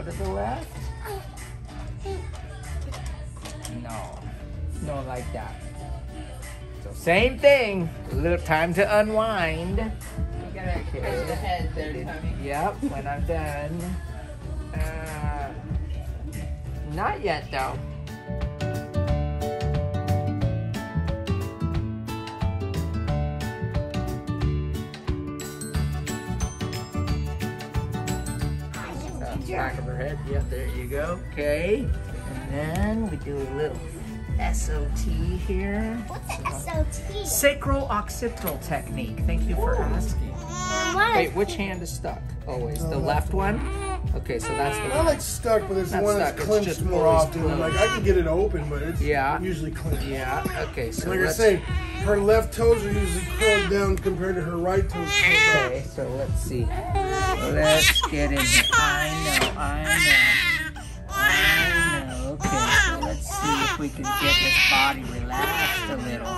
to the left. No, no, like that. So same thing. A little time to unwind. You gotta touch the head there, Tommy. Yep, when I'm done. Not yet though. Back of her head. Yep, there you go. Okay. And then we do a little SOT here. What's that SOT? Sacro-occipital technique. Thank you for asking. Wait, which hand is stuck? Always. The left one? Okay, so that's the I one. like stuck, but it's the Not one that's stuck, it's clenched just more always often. closed. Like I can get it open, but it's Yeah. usually clenched. Yeah, okay, so Like I let's... say, her left toes are usually curled down compared to her right toes curled up. Okay, so let's see. Let's get in here. I know. Okay, so let's see if we can get this body relaxed a little.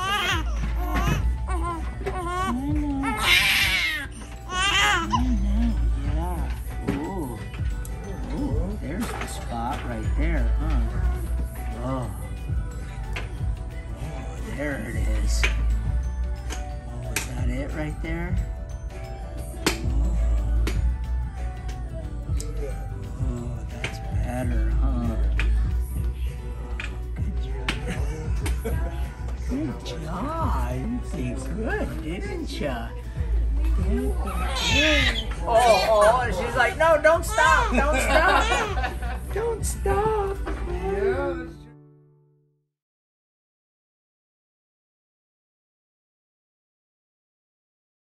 Yeah. Ooh, there's the spot right there, huh? Oh, there it is. Oh, is that it right there? Oh, that's better, huh? Good job. You did good, didn't ya? Oh, and she's like, no, don't stop, don't stop. Don't stop. Yeah.